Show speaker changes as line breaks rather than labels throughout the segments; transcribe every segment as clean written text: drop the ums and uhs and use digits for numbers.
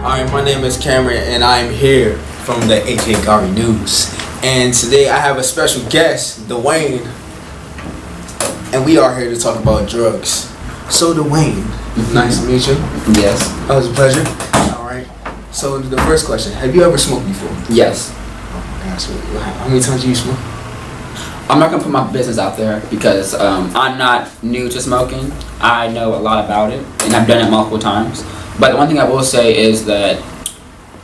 Alright, my name is Cameron and I'm here from the AK Gary News. And today I have a special guest, Dwayne. And we are here to talk about drugs. So Dwayne, nice to meet you.
Yes.
That was a pleasure. Alright. So the first question, have you ever smoked before?
Yes.
Oh my gosh, how many times do you smoke?
I'm not gonna put my business out there because I'm not new to smoking. I know a lot about it and I've done it multiple times. But the one thing I will say is that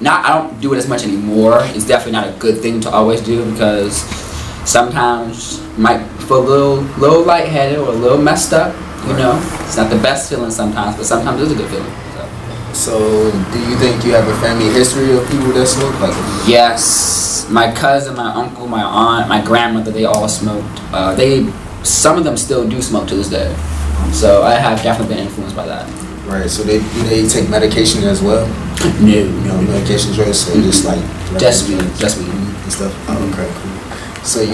I don't do it as much anymore. It's definitely not a good thing to always do because sometimes you might feel a little lightheaded or a little messed up. You know, it's not the best feeling sometimes, but sometimes it's a good feeling.
So, do you think you have a family history of people that smoke?
Yes, my cousin, my uncle, my aunt, my grandmother, they all smoked. Some of them still do smoke to this day. So I have definitely been influenced by that.
Right. So do they take medication as well?
No
medication drugs. So just like
just weed
and stuff. Oh, okay, cool. So do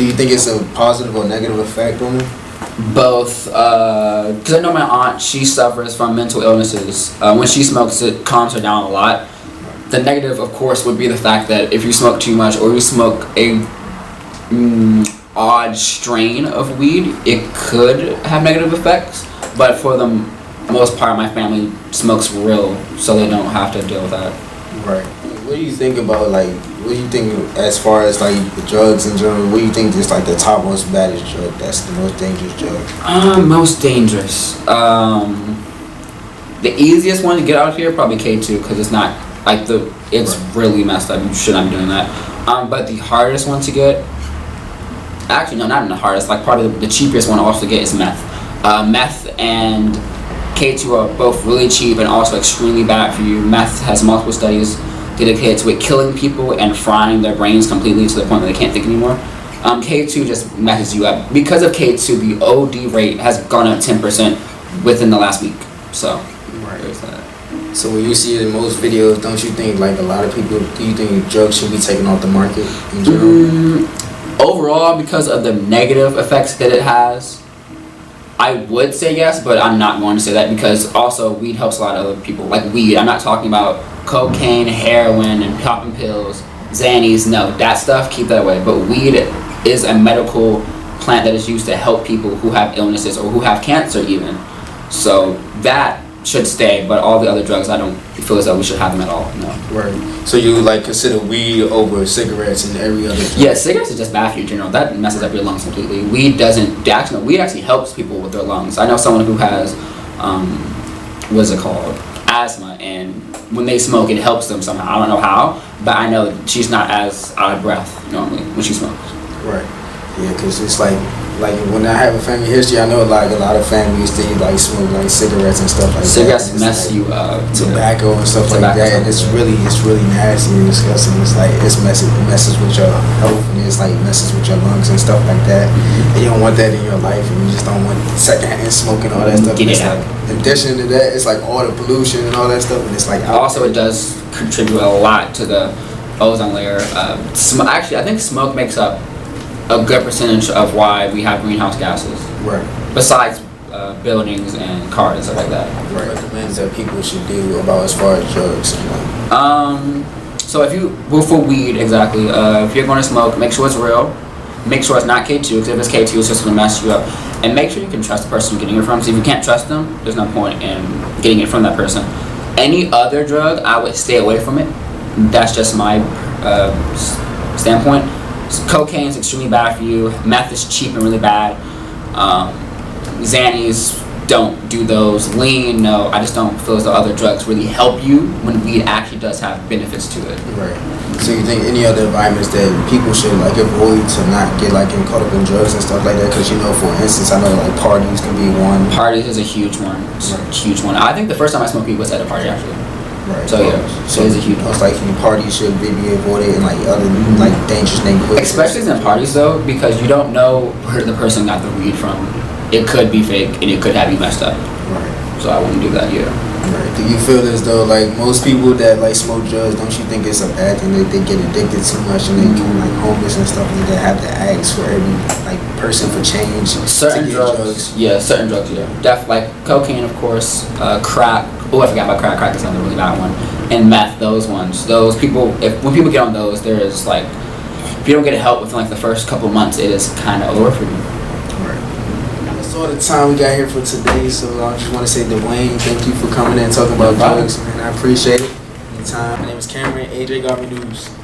you think it's a positive or negative effect on them?
Both, because I know my aunt, she suffers from mental illnesses. When she smokes, it calms her down a lot. The negative, of course, would be the fact that if you smoke too much or you smoke a odd strain of weed, it could have negative effects. But for the most part, my family smokes real, so they don't have to deal with that.
Right. What do you think about what do you think as far as the drugs in general? What do you think is the top most baddest drug? That's the most dangerous drug.
Most dangerous. The easiest one to get out of here probably K2 because it's not it's really messed up. You should not be doing that. But the hardest one to get, actually no, not even the hardest. Probably the cheapest one also to get is meth. Meth and K2 are both really cheap and also extremely bad for you. Meth has multiple studies dedicated to it killing people and frying their brains completely to the point where they can't think anymore. K2 just messes you up. Because of K2, the OD rate has gone up 10% within the last week. So, there's that.
So when you see it in most videos, don't you think a lot of people, do you think drugs should be taken off the market in general?
Overall, because of the negative effects that it has, I would say yes, but I'm not going to say that because also weed helps a lot of other people. Like weed, I'm not talking about cocaine, heroin, and popping pills, Xannies. No, that stuff, keep that away. But weed is a medical plant that is used to help people who have illnesses or who have cancer even. So that should stay, but all the other drugs, I don't feel as though we should have them at all. No.
Right. So you consider weed over cigarettes and every other drug?
Yeah, cigarettes is just bad for you in general. That messes up your lungs completely. Weed actually helps people with their lungs. I know someone who has asthma, and when they smoke it helps them somehow. I don't know how, but I know she's not as out of breath normally when she smokes.
Right. Yeah, because it's when I have a family history, I know a lot of families they smoke cigarettes and stuff like
cigarettes
that.
Cigarettes mess you up.
Tobacco and stuff like that, and it's really nasty and disgusting. It's it messes with your health and it's messes with your lungs and stuff like that. And you don't want that in your life, and you just don't want secondhand smoking all that stuff.
Get it out.
In addition to that, it's all the pollution and all that stuff, and it's
also it does contribute a lot to the ozone layer. Actually, I think smoke makes up a good percentage of why we have greenhouse gases.
Right.
Besides buildings and cars and stuff like that.
Right. Recommends that people should do about as far as drugs.
So for weed, exactly. If you're going to smoke, make sure it's real. Make sure it's not K2, because if it's K2, it's just going to mess you up. And make sure you can trust the person you're getting it from. So if you can't trust them, there's no point in getting it from that person. Any other drug, I would stay away from it. That's just my standpoint. Cocaine is extremely bad for you. Meth is cheap and really bad. Xannies, don't do those. Lean, no. I just don't feel as though other drugs really help you when weed actually does have benefits to it.
Right. So you think any other environments that people should avoid to not get caught up in drugs and stuff like that? Because for instance, I know parties can be one.
Parties is a huge one. It's a huge one. I think the first time I smoked weed was at a party actually.
Right.
So yeah, so it's a huge one.
It's parties should be avoided in other dangerous neighborhoods.
Especially in parties though, because you don't know where the person got the weed from. It could be fake and it could have you messed up.
Right.
So I wouldn't do that. Yeah.
Right. Do you feel as though most people that smoke drugs, don't you think it's a bad thing that they get addicted too much and they become homeless and stuff, and they have to ask for every person for change?
Certain drugs. Yeah, certain drugs. Yeah. Cocaine, of course. Crack. Oh, I forgot about crack. Crack is another really bad one. and meth, those ones. Those people, when people get on those, there is like, if you don't get help within like the first couple months, it is kind of over for you.
That's all the time we got here for today. So I just want to say, Dwayne, thank you for coming in and talking about drugs, man. I appreciate it. Anytime. My name is Cameron, AJ Garvey News.